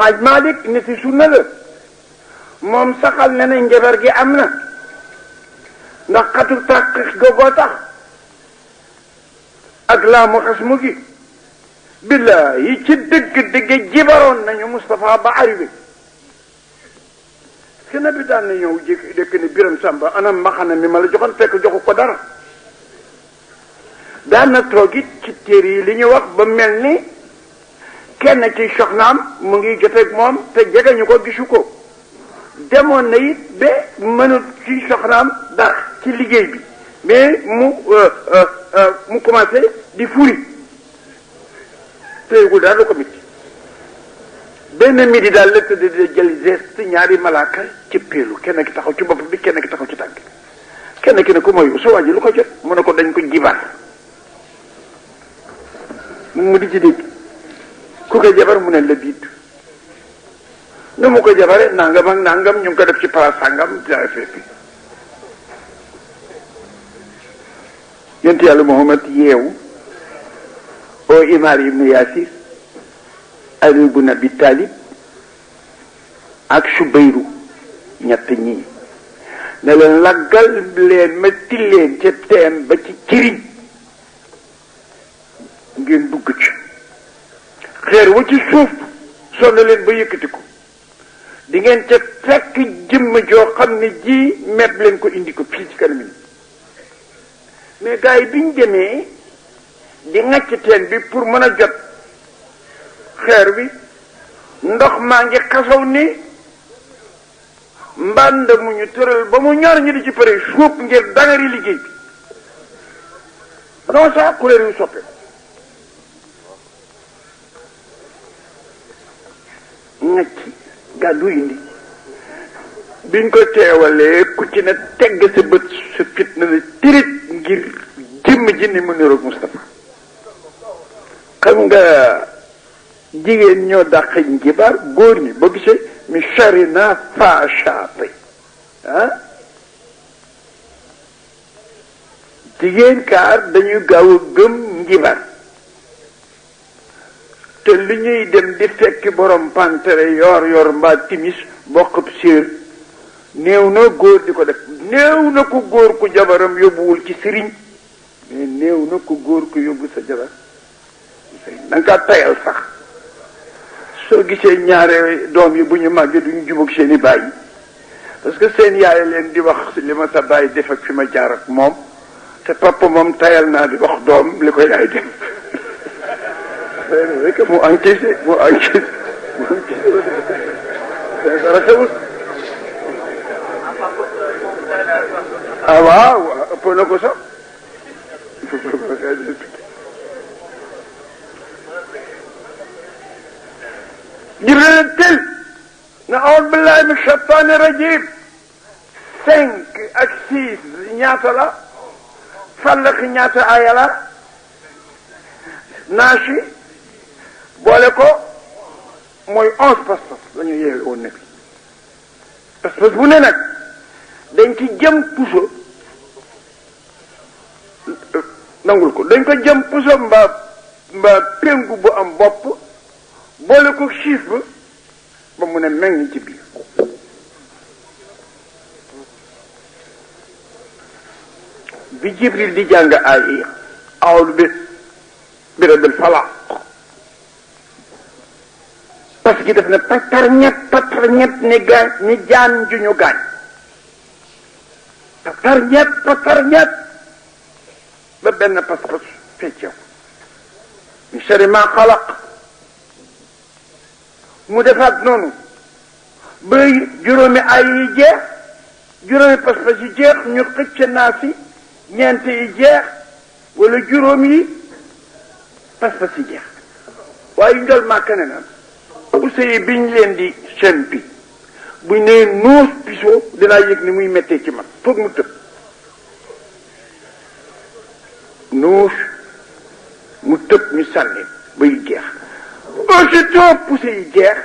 xaaj Malik ni si sunna la moom saxal na ne njabar gi am na ndax xatu tàq googoo tax ak laa mu xas mu gi billahi ci dëgg jibaroon nañu Moustapha ba arrivé kena bi daan na ñëw jékki dëkk ni Biram Samba anam mbaxana mi ma la joxoon fekk joxu ko dara daan na toog it ci téere yi li ñu wax ba mel ni kenn ci soxnaam mu ngi joteeg moom te jegeñu ko gisu ko demoon na it ba mënut ci soxnaam dara ci liggéey bi mais mu commencé di furi téyegul daal lu ko mit benn midi daal la tëdd di jël geste ñaari malaaka ci péelu kenn ki taxaw ci bopp bi kenn ki taxaw ci tànk kenn ki ne ko mooy sa waa ji lu ko jot mu ne ko dañ ko jibar mu di ci dégg ku ko jabar mu ne la biit nu mu ko jabare nangam ak nangam ñu ngi ko def ci place sangam jaay feppi yonent yàlla Muhammad yeewu o Imaar ibnu Yaasir Ali ibn Abi Talib ak Subayru ñett ñii ne leen laggal leen ma tilleen ca teen ba ci ciriñ ngeen dugg ci xeer wu ci suuf sonn leen ba yëkkati ko di ngeen ca fekk jëmm joo xam ne ji meb leen ko indi ko fii ci kanam mais gars yi biñ demee di ŋàcc teen bi pour mën a jot xeer bi ndox maa ngi xasaw ni mbànd mu ñu tëral ba mu ñor ñi di ci pare suuf ngir dangari liggéey bi non ça couleur yu soppe ŋàcc gàddu indi biñ ko teewalee ku ci ne tegg sa bët sa fit na la tirit ngir jëmm ji ni mu niroog Moustapha xam nga jigéen ñoo dàq njibar góor ñi boo gisee mi sharina faashaati jigéen kaar dañuy gaaw a gëm njibar te li ñuy dem di fekki borom pantere yor mbaa timis bokkub séer néew na góor di ko def néew na ko góor ku jabaram yóbbuwul ci sëriñ mais néew na ko góor ku yóbbu sa jabar da nga kaa tayal sax soo gisee ñaare doom yi bu ñu màggee duñu jubóog seen i baay parce que seen yaay leen di wax li ma sa baay def ak fi ma jaar ak moom te papa moom tayal naa di wax doom li ko yaay def rek mu encaissé dara xewul waaw ëpp na ko sax Jibril tel na a'uuzu billahi min shaytaani rajim 5 ak 6 ñaata la Falaq ñaata aaya la Naasi boole ko mooy 11 pas-pas la ñu yeewe woon nekk pas-pas bu ne nag dañ ci jëm puso nangul ko dañ ko jëm puso mbaa péngu bu am bopp boole ko chiffre ba mu ne meññ ci biir bi Jibril di jàng ay yi awlu bi rabbil falaq parce que daf ne patar ñett ni jaan ju ñu gaañ patar ñett ba benn pas-pas feccew min sharri ma xalaq mu defaat noonu ba juróomi ay yi jeex juróomi pas-pas yi jeex ñu xëcc naa si ñeent yi jeex wala juróom yi pas-pas yi jeex waaye njol màkka ne na usey biñ leen di seen bi buñ nee noos pisoo dinaa yëg ni muy méttee ci man foog mu tëb noos mu tëb ñu sànni bay jeex aussitôt poussé yi jeex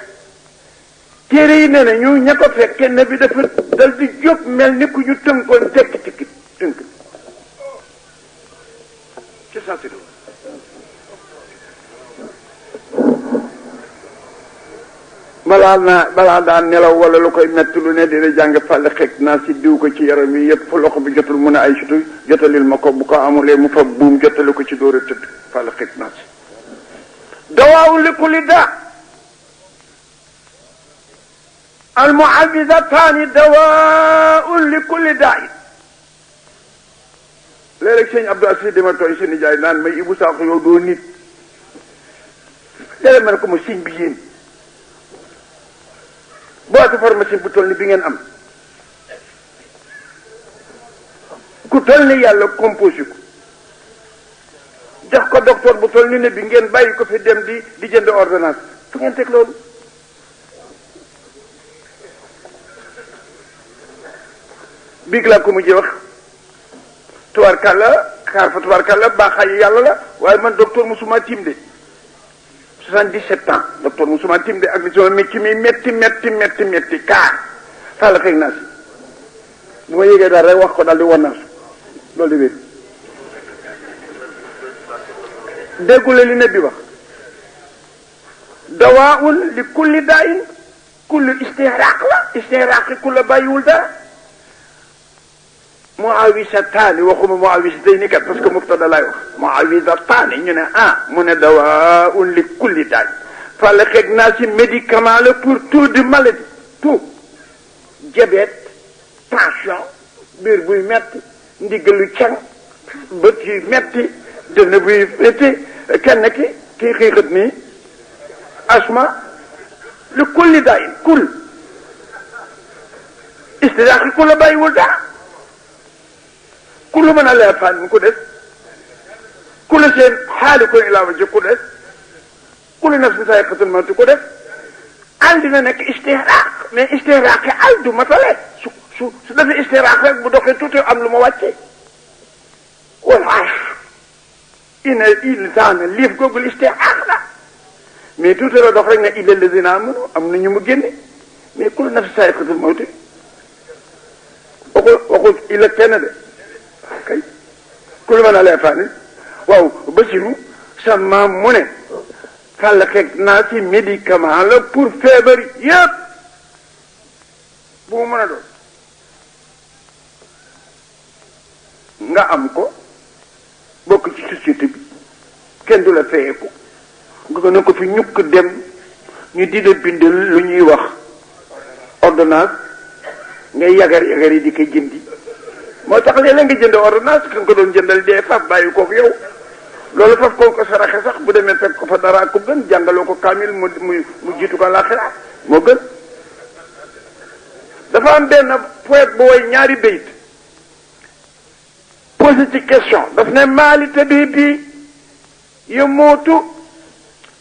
téere yi nee na ñu ña ko fekke ne bi dafa dal di jóg mel ni ku ñu tënkoon tekk tënk ci sensé balaa daan nelaw wala lu koy metti lu ne dina jàng fàlle xeeg naa si diw ko ci yaram yi yëpp fu loxo bi jotul mun a ay sutu jotalil ma ko bu ko amulee mu fa buum jotali ko ci dóor a tëdd fàlle xeeg naa si dawaawu li kulli daa al muawwidataani dawaawu li kulli daa léeg-léeg sëñ Abdou Assis dama tooy seen nijaay naan may Ibou Sakho yow doo nit léeg-léeg ma ne ko ma siñ bi yéen boîte pharmacie bu toll ni bi ngeen am ku toll ni yàlla composé ko jox ko docteur bu toll ni ne bi ngeen bàyyi ko fi dem di jënd ordonnance fu ngeen teg loolu biig laa ko mujjee wax tubaarkàlla xaar fa tubaarkàlla baaxaayu yàlla la waaye man docteur musuma tiim de 77 ans docteur musuma tiim de ak li sama métier mi metti kaar sàll xëy naa si bu ma yégee daal rek wax ko daal di wannaasu loolu di wér déggule li ne bi wax dawaun li kulli daayin kulli istihraaq la istihraaqi ku la bàyyiwul dara muawisataani waxuma muawisatayni kat parce que mubtada laay wax muawisataani ñu ne mu ne dawaun li kulli daay fàlle xeeg naa si médicament la pour tout de maladie tout diabète tension biir buy metti ndiggalu cang bët yu metti dënn buy metti kenn kii xiixat nii asma li kulli daay kul istidaaxi ku la bàyyiwul dara ku lu mën a leer fan mu ko des ku la seen xaali ko ilaa ji ku des ku lu nafsin zaa'iqatul mawt ku des al dina nekk istihraaq mais istihraaq al du matale su defee istihraaq rek bu doxee tuuti am lu ma wàcce wala insaana liif googul istihraaq la mais tuuti la dox rek ne illal lazina aamanu am na ñu mu génne mais ku lu nafsin zaa'iqatul mawt waxul illa kenn de kay ku lu mën a lee faani waaw Basiru sa maam mu ne fàll xeeg naa si médicament la pour feebar yëpp bu mu mën a doon nga am ko bokk ci société bi kenn du la feyeeku nga ko ne ko fi ñukk dem ñu di la bindal lu ñuy wax ordonnance ngay yagar yi di ko jëndi moo tax léeg-léeg nga jënd ordonnance ka nga ko doon jëndal dee faf bàyyi kook yow loolu faf koo ko saraxe sax bu demee fekk ko fa dara ko gën jàngaloo ko kaamil mu jiitu ko laaxira moo gën dafa am benn poète bu woy ñaari bayit posé ci question daf ne maali tabibi yamuutu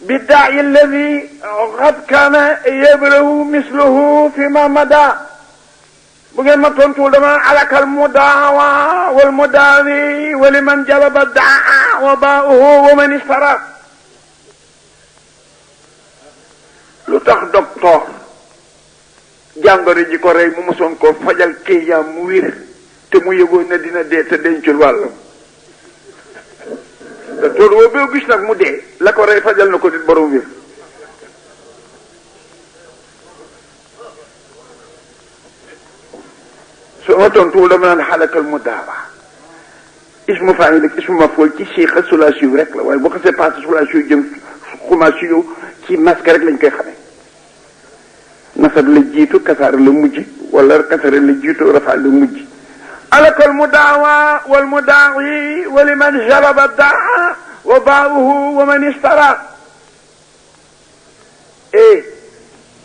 bi daa'i alladi qad kaana yablahu misluhu fi ma mada bu ngeen ma tontuwul dama alakal mudaawa wal mudaawi wa liman jalaba daa wa baa'uhu wa man istara lu tax docteur jàngoro ji ko rey mu mosoon ko fajal kiyaam mu wér te mu yëgoon na dina dee te dencul wàllam docteur woo boo gis nag mu dee la ko rey fajal na ko nit borom wér su ma tontuwul dama naan xalakal mu daawa ismu faa'il ak ismu maf'uul ci siixa sulaasi rek la waaye boo xasee passé sulaasi jëm xumaasi ci masque rek lañ koy xamee nasab la jiitu kasaar la mujj wala kasara la jiitu rafa la mujj alakal mu daawa wal mu daawi wa liman jalaba daa wa baa'uhu wa man istara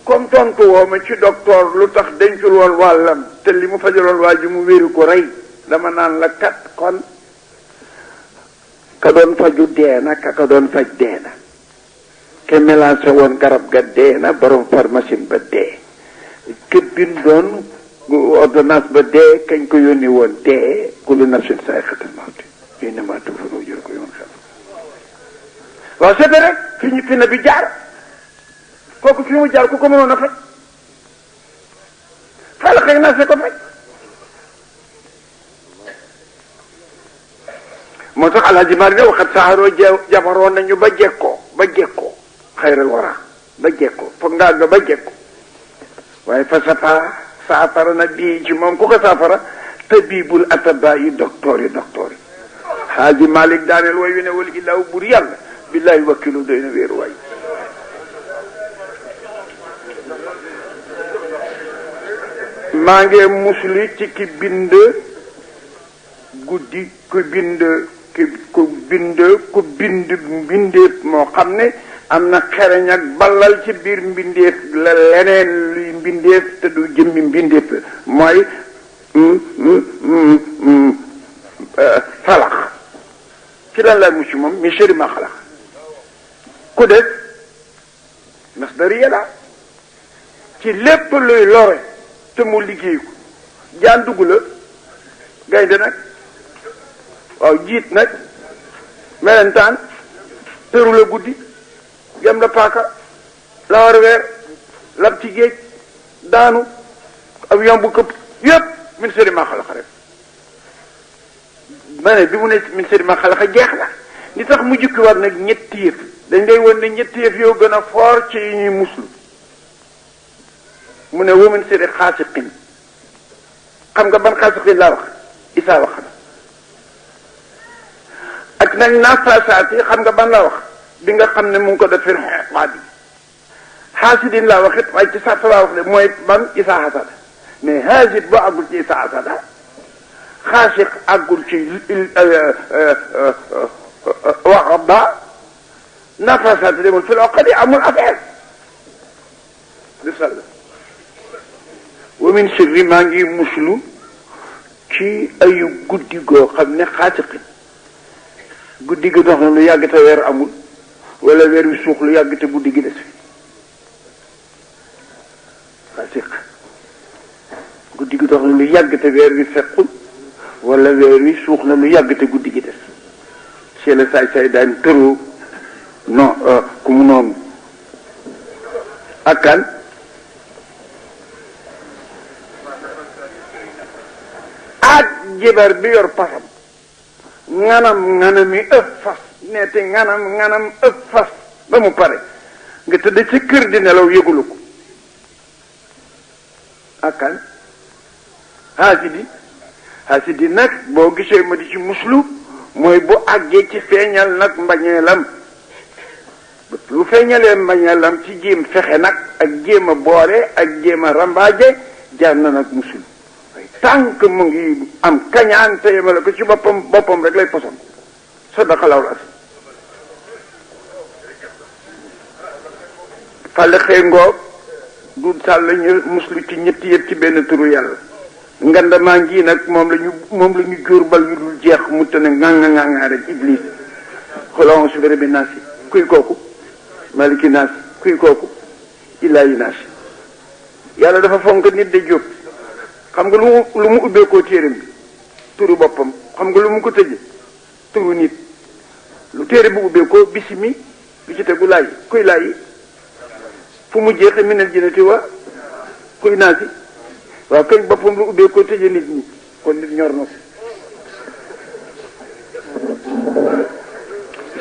comme tontu woo ma ci docteur lu tax dencul woon wàllam te li mu fajaloon waa ji mu wéeru ko rey dama naan la kat kon ka doon faju deena ka doon faj deena ke mélangé woon garab ga deena borom pharmacie ba dee ke bindoon ordonnance ba dee kañ ko yónni woon dee kullu nafsin zaa'iqatul mawt innamaa tuwaffawna ujurakum yawmal qiyaamah waaw c'est rek fi ñu fi na bi jaar kooku fi mu jaar ku ko mënoon a faj xala xëy na se ko faj moo tax alhaji mari ne waxat saxaroo jabaroon nañu ba jekkoo xayral wara ba jekkoo foog ngaa nga ba jekkoo waaye fa saafara na bii ci moom ku ko saafara tabibul ataba yi docteur yi Haaji Malick daaneel way wi ne wal ilaahu bur yàlla billahi wakkilu doy na wéeru waay maa ngi musli ci ki bind guddi ku bind mbindeef moo xam ne am na xereñ ak ballal ci biir mbindeef la leneen luy mbindeef te du jëmmi mbindeef mooy falax ci lan lay mucc moom mi sharri ma xalax ku def masdariya la ci lépp luy lore te mu liggéey ko jaan dugg la gaynde nag waaw jiit nag melentaan tëru la guddi jam la paaka lawar weer lab ci géej daanu avion bu këpp yépp min sharri ma xalax rek ma ne bi mu ne min sharri ma xalax jeex la li tax mu jukki war nag ñetti yëf dañ lay won ne ñetti yëf yow gën a foor ci yi ñuy muslu mu ne wa min sharri xaasiqin xam nga ban xaasiqin laa wax isaa wax na ak nag naafasaat yi xam nga ban laa wax bi nga xam ne mu ngi ko def fir xeqaat yi xaasidin laa wax it waaye ci sax laa wax de mooy ban isaa xasada mais xaasid boo àggul ci isaa xasada xaasiq àggul ci wax ba naafasaat demul fi loo xam ne amul affaire wa min sharri maa ngi muslu ci ayu guddi goo xam ne xaasiqin guddi gi dox na lu yàgg te weer amul wala weer wi suux lu yàgg te guddi gi des fi xaasiq guddi gi dox na lu yàgg te weer wi fekkul wala weer wi suux na lu yàgg te guddi gi des c'est le saay daan tëroo non ku mu noonu ak kan ak jibar bi yor pasam nganam yi ëpp fas neeti nganam ëpp fas ba mu pare nga tëdd ci kër di nelaw yëgulu ko ak kan xaasidi nag boo gisee ma di ci muslu mooy bu àggee ci feeñal nag mbañeelam lu feeñalee mbañeelam ci jéem fexe nag ak jéem a boole ak jéem a rambaaje jaar na nag muslu tànk mu ngi am kañaan te yemale ko ci boppam rek lay posam sadaqallaahu al-aziim fàlle xëy ngoog du sàll ñu muslu ci ñetti yëpp ci benn turu yàlla ngandamaa ngi nag moom la ñu jóor bal yu dul jeex mu tëne ŋaŋa rek iblis xolon su béré bi naasi kuy kooku maliki naasi kuy kooku ilaahi naasi yàlla dafa fonk nit de jóob xam nga lu mu ubbeekoo téeram bi turu boppam xam nga lu mu ko tëje turu nit lu téere bu ubbeekoo bisimi lu ci tegu laay kuy laay fu mu jeexe minal jinnati wa kuy naasi waaw kañ boppam lu ubbeekoo tëje nit ñi kon nit ñor na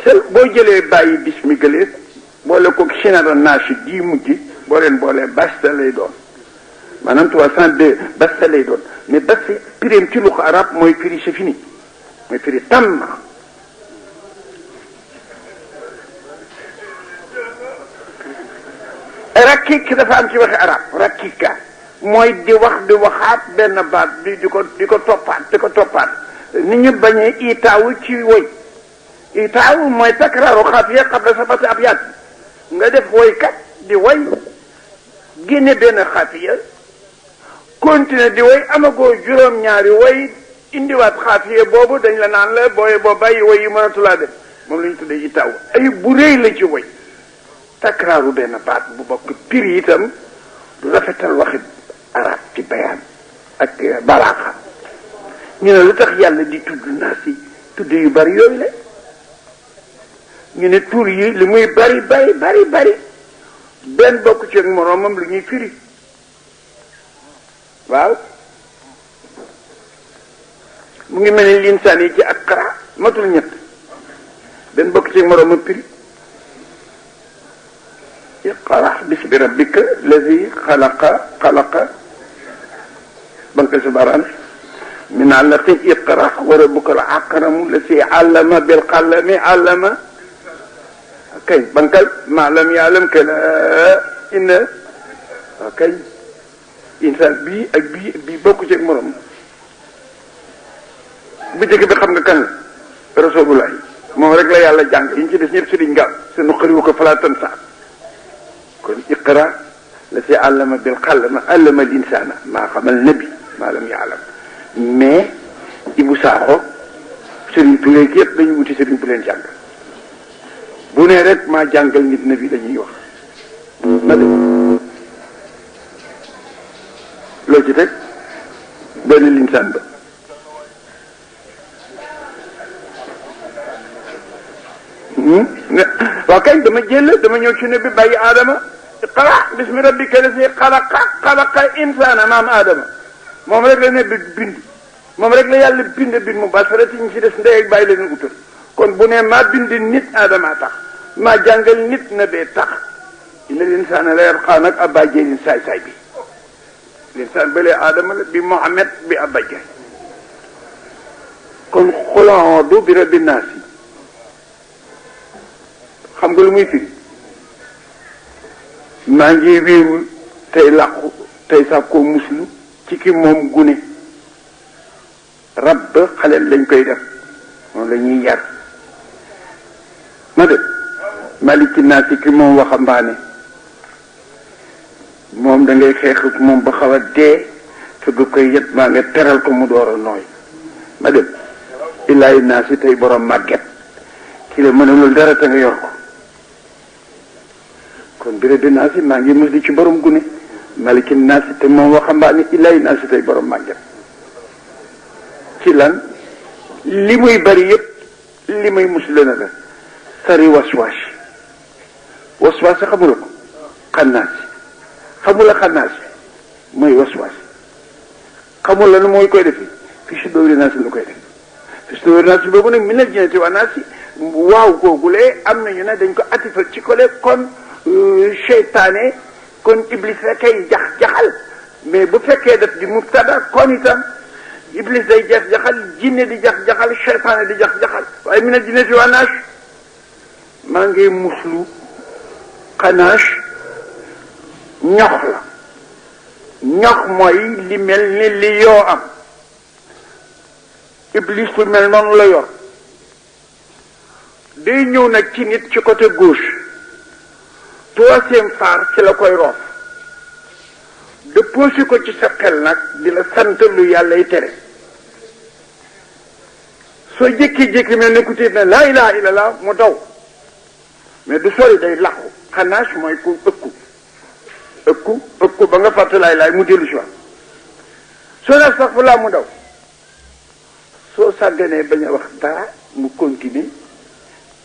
sel boo jëlee bàyyi bismi gëlee boole ko sinara naasi di mujj boo leen boolee basta lay doon maanaam 302 basta lay doon mais basta pireem ci lu ko arab mooy firi c'est fini mooy firi tàmm rakik dafa am ci waxi arab rakika mooy di waxaat benn baat di ko toppaat nit ñu bañee itaawu ci woy itaawu mooy takraaru xaafiya qabla sabati abyaat nga def woykat di woy génne benn xaafiya continuer di woy amagoo juróom-ñaari woy indiwaat xaafiya boobu dañ la naan la booye boo bàyyi woy yi mënatulaa def moom la ñu tuddee itaawu ay bu rëy la ci woy takraaru benn baat bu bokk piri itam du rafetal waxi arab ci bayaan ak balaaxa ñu ne lu tax yàlla di tudd naa si tudd yu bari yooyu la ñu ne tur yi li muy bari benn bokk ci ak moroomam lu ñuy firi waaw mu ngi mel ni linsaan yi ci ak xara matul ñett benn bokk ci ak moroomam firi iqra bismi rabbika lazi xalaqa banque subaran min alaqi iqra wa rabbuka al akramu lazi allama bil qalami allama kay bankal ma lam ya'lam kala inna kay insan bii ak bii bokku ci morom bu jëkk bi xam nga kan la rasulullah moom rek la yàlla jàng yi ñu ci des ñëpp sëriñ nga sa nuqariwu ko falatan sa kon iqra la si allama bil qalama allama al insana maa xamal nabi maa lam ya'lam mais Ibou Sakho sëriñ Touré yëpp dañu wuti sëriñ bu leen jàng bu ne rek maa jàngal nit nabi dañuy wax na de loo ci teg benn linsaan ba waaw kay dama ñëw ci ne bi bàyyi aadama iqra bismi rabbika lazi xalaqa insana maam aadama moom rek la ne bi bind moom rek la yàlla bind mu basarati ñu ci des ndey ak bàyyi la ñu utal kon bu ne maa bind nit aadama tax maa jàngal nit na bee tax ina l'insana la yarqaa nag abba jëlin saay bi l'insaan bële aadama la bi Mohamed bi abba jël kon xuloodu bi rabbi naasi xam nga lu muy firi maa ngi wéeru tey làqu tey sàkkoo muslu ci ki moom gune rab xaleel lañ koy def moom la ñuy yar ma de maliki naa ci ki moom waxambaane moom da ngay xeex ak moom ba xaw a dee fëgg koy yet maa nga teral ko mu door a nooy ma de illaahi naa si tey borom màgget ki la mënalul dara te nga yor ko kon béré bi naa si maa ngi musli ci borom gune maliki naa si te moom waxambaane illaahi naa si tey borom màgget ci lan li muy bari yëpp li muy musle na la sari waswaas xamula ko xannaas xamula xannaas mooy waswaas xamula nu mooy koy defi fi si dóori naa si lu koy def fi si dóori naa si boobu nag mi na jinati waa naa si waaw googulee am nañu ne dañ ko atifal ci kole kon seytaane kon iblis rek ay jaxal mais bu fekkee def di mubtada kon itam iblis day jaxal jinne di jaxal seytaane di jaxal waaye mi na jinati waa naas maa ngi muslu xanaas ñox la ñox mooy li mel ni li yoo am iblis lu mel noonu la yor day ñëw nag ci nit ci côté gauche troisième phare ci la koy roof déposé ko ci sa xel nag di la sant lu yàllay tere soo jékki-jékki mel ne ku tiit ne laa ilaha illallah mu daw mais du sori day làqu xanaas mooy ku ëkku ba nga fàtte laay mu dellu si waat soo ne sax fu laa mu daw soo sàgganee bañ a wax dara mu continuer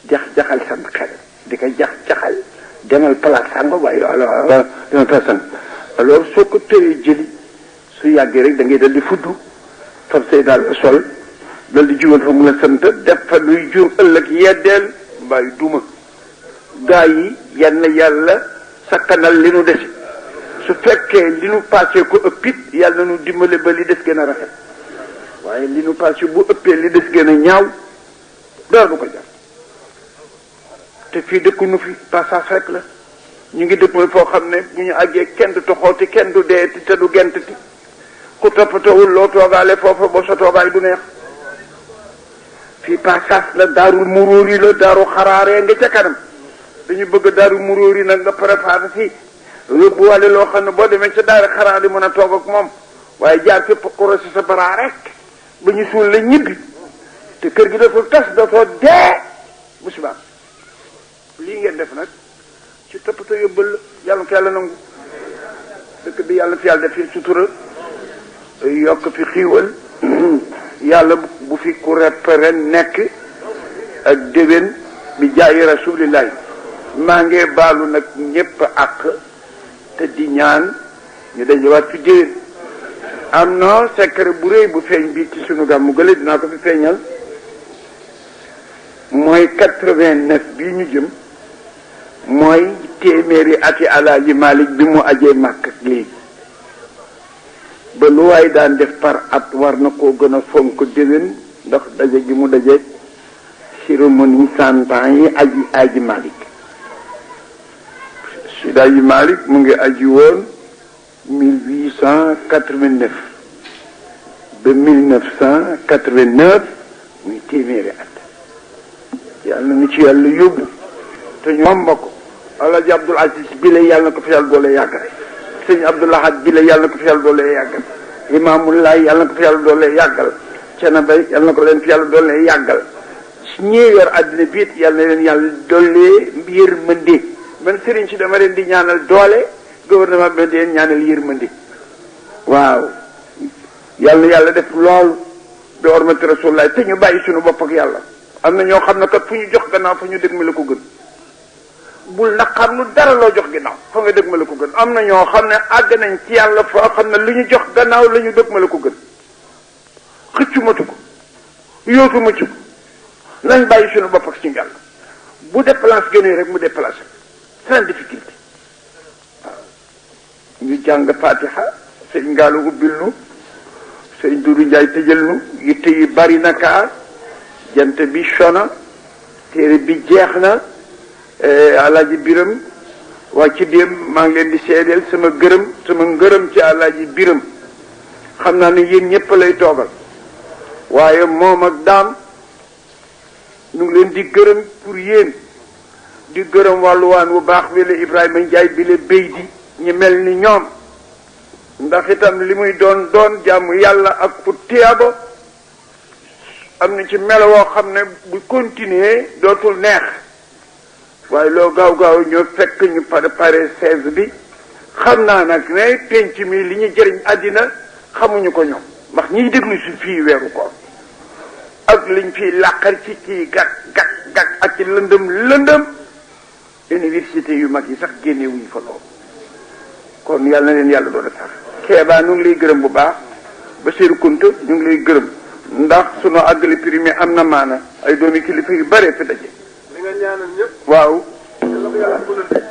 jaxal sam xel di ko jaxal demal place sàngo waaye demal place sàngo alors soo ko tëree jëli su yàggee rek da ngay dal di fuddu fab say daal ba sol dal di jugal fa mu la sant def fa luy jur ëllëg yeddeel mbay duma gaa yi yann yàlla sakkanal li nu desi su fekkee li nu passé ko ëppit yàlla nu dimbale ba li des gën a rafet waaye li nu passé bu ëppee li des gën a ñaaw dara du ko jar te fii dëkku nu fi passage rek la ñu ngi dëkk foo xam ne bu ñu àggee kenn du toxooti kenn du deeti te du gentati ku toppatawul loo toogaale foofa ba sa toogaay du neex fii passage la daarul muróori la daaru xaraaree nga ca kanam dañu bëgg daaru muróori nag nga préparé si yóbbuwale loo xam ne boo demee ca daara xaraar di mën a toog ak moom waaye jaar fépp korosi sa baraa rek ba ñu suul la ñibbi te kër gi dafa tas dafa dee musiba lii ngeen def nag ci toppatoo yóbbal la yàlla ko yàlla nangu dëkk bi yàlla fi yàlla def fi sutura yokk fi xiiwal yàlla bu fi ku repp ren nekk ak déwén bi jaayi rasulillahi maa ngi baalu nag ñépp ak te di ñaan ñu dajewaat fi déwén am na secret bu rëy bu feeñ bi ci sunu gàmmu gële dinaa ko fi feeñal mooy 89 bii ñu jëm mooy téeméeri ati Alaaji Malik bi mu ajee Màkka léegi ba lu waay daan def par at war na koo gën a fonk déwén ndax daje gi mu daje cérémonie 100 ans yi aji Malik. Seydi Aji Malik mu ngi aji woon 1889 ba 1989 muy téeméeri at yàlla na ci yàlla yóbbu te ñu mamba ko Alaaji Abdul Aziz bi la yàlla na ko fi yàlla doole yàggal sëñ Abdul Ahad bi la yàlla na ko fi yàlla doole yàggal Imaamulaay yàlla na ko fi yàlla doole yàggal Cenaba yàlla na ko leen fi yàlla doole yàggal ñii yor àddina bi it yàlla na leen yàlla doole yërmande man sëriñ si dama leen di ñaanal doole gouvernement bi di leen ñaanal yërmande waaw yàlla na yàlla def loolu bi hormati Rasulullah te ñu bàyyi suñu bopp ak yàlla am na ñoo xam ne kat fu ñu jox gannaaw fa ñu dëgg ma la ko gën bul naqar lu dara loo jox ginnaaw fa nga dëgg ma la ko gën am na ñoo xam ne àgg nañ ci yàlla foo xam ne lu ñu jox gannaaw la ñu dëgg ma la ko gën xëccu matu ko yootu matu ko nañ bàyyi suñu bopp ak suñu yàlla bu déplace gënee rek mu déplacé sans difficulté waaw ñu jàng Fatiha sëñ Ngaalu ubbil nu sëñ Dudu Njaay tëjal nu yitte yi bari na kaar jant bi sona téere bi jeex na Alaaji Biram waa ci démb maa ngi leen di seedeel sama ngërëm ci Alaaji Biram xam naa ne yéen ñëpp lay toogal waaye moom ak daam ñu ngi leen di gërëm pour yéen di gërëm wàlluwaan bu baax bi la Ibrahima Njaay bi la béy di ñu mel ni ñoom ndax itam li muy doon jàmm yàlla ak fu tiyaaba am na ci melo woo xam ne bu continuer dootul neex waaye loo gaaw ñoo fekk ñu préparé 16 bi xam naa nag ne penc mi li ñu jëriñ àddina xamuñu ko ñoom ndax ñiy déglu si fii weeru ko ak liñ fiy làqar ci gàtt ak ci lëndëm université yu mag yi sax génnewuñu fa loolu kon yàlla na leen yàlla doon sax Keeba ñu ngi lay gërëm bu baax Basiru Kunta ñu ngi lay gërëm ndax sunu àggali primé am na maana ay doomi kilifa yu bare fi daje. li nga ñaanal ñëpp waaw.